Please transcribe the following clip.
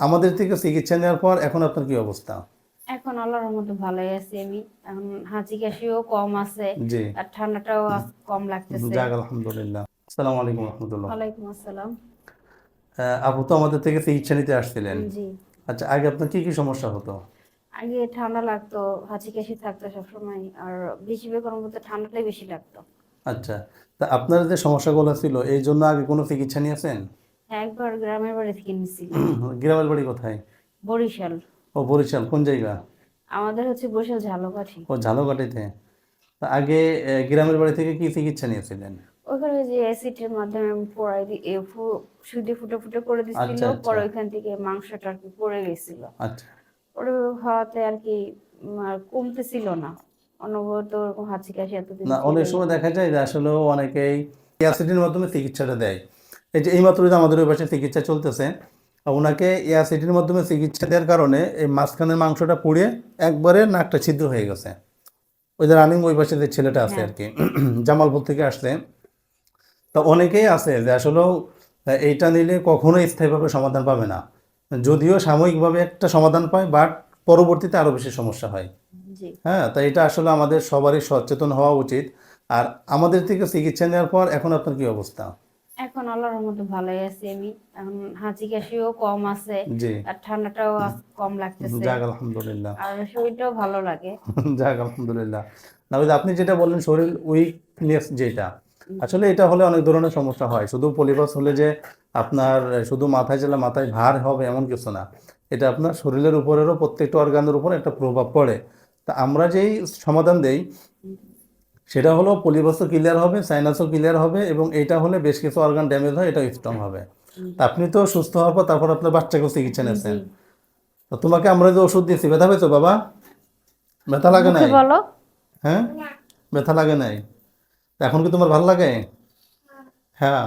আমাদের থেকে চিকিৎসা নেওয়ার পর এখন আপনার কি অবস্থা? এখন আল্লাহর রহমতে ভালোই আছি আমি। এখন হাঁচি কাশিও কম আছে, জি। আর ঠান্ডাটাও কম লাগতেছে। যাক আলহামদুলিল্লাহ। আসসালামু আলাইকুম রহমতুল্লাহ। ওয়ালাইকুম আসসালাম। আপু তো আমাদের থেকে চিকিৎসা নিতে আসছিলেন। জি। আচ্ছা, আগে আপনার কি কি সমস্যা হতো? আগে ঠান্ডা লাগতো, হাঁচি কাশি থাকতো সবসময়, আর বেশিরভাগ মধ্যে ঠান্ডাটাই বেশি লাগতো। আচ্ছা, তা আপনার যে সমস্যাগুলো ছিল এই জন্য আগে কোনো চিকিৎসা নিয়েছেন? একবার গ্রামের বাড়ি থেকে নিছিল। গ্রামের বাড়ি কোথায়? বরিশাল। ও বরিশাল, কোন জায়গা? আমাদের হচ্ছে বরিশাল ঝালকাঠি। ও ঝালকাঠিতে। তা আগে গ্রামের বাড়ি থেকে কি চিকিৎসা নিয়েছিলেন? ওখানে যে অ্যাসিডের মাধ্যমে পড়াই সুদি ফুটো ফুটো করে দিছিল, আচ্ছা আচ্ছা পরে ওইখান থেকে মাংসটা আর কি পড়ে গেছিল। আচ্ছা। ওটা হওয়াতে আর কি আর কমতেছিল না, অনবরত ওরকম হাঁচি কাশি এতদিন না, অনেক ছিলই। সময় দেখা যায় যে আসলে অনেকেই অ্যাসিডের মাধ্যমে চিকিৎসাটা দেয়। এই যে এইমাত্র যে আমাদের ওই পাশে চিকিৎসা চলতেছে, ওনাকে অ্যাসিডের মাধ্যমে চিকিৎসা দেওয়ার কারণে এই মাঝখানের মাংসটা পুড়ে একবারে নাকটা ছিদ্র হয়ে গেছে। ওই যে রানিং ওই পাশে যে ছেলেটা আছে হ্যাঁ। আর কি, জামালপুর থেকে আসছে। তা অনেকেই আছে যে আসলেও এইটা নিলে কখনোই স্থায়ীভাবে সমাধান পাবে না, যদিও সাময়িকভাবে একটা সমাধান পায়, বাট পরবর্তীতে আরও বেশি সমস্যা হয়। জি। হ্যাঁ, তাই এটা আসলে আমাদের সবারই সচেতন হওয়া উচিত। আর আমাদের থেকে চিকিৎসা নেওয়ার পর এখন আপনার কি অবস্থা? এখন আল্লাহর রহমতে ভালোই আছি আমি। এখন হাঁচি কাশিও কম আছে, জি। আর ঠান্ডাটাও কম লাগতেছে, যাক আলহামদুলিল্লাহ। আর শরীরটাও ভালো লাগে। যাক আলহামদুলিল্লাহ। না, ওই যে আপনি যেটা বললেন শরীর উইকনেস যেটা, আসলে এটা হলে অনেক ধরনের সমস্যা হয়। শুধু পলিপাস হলে যে আপনার শুধু মাথায় জেলা মাথায় ভার হবে এমন কিছু না, এটা আপনার শরীরের উপরেরও প্রত্যেকটা অর্গানের উপর একটা প্রভাব পড়ে। তা আমরা যেই সমাধান দেই সেটা হলো পলিপাসও ক্লিয়ার হবে, সাইনাসও ক্লিয়ার হবে, এবং এটা হলে বেশ কিছু অর্গান ড্যামেজ হয়, এটা স্ট্রং হবে। তা আপনি তো সুস্থ হওয়ার পর তারপর আপনার বাচ্চাকেও চিকিৎসা জি। নিয়েছেন। তো তোমাকে আমরা যে ওষুধ দিয়েছি, ব্যথা পেয়েছো বাবা? ব্যথা লাগে মুখে নাই? বলো। হ্যাঁ, ব্যথা লাগে নাই? তা এখন কি তোমার ভালো লাগে? হ্যাঁ।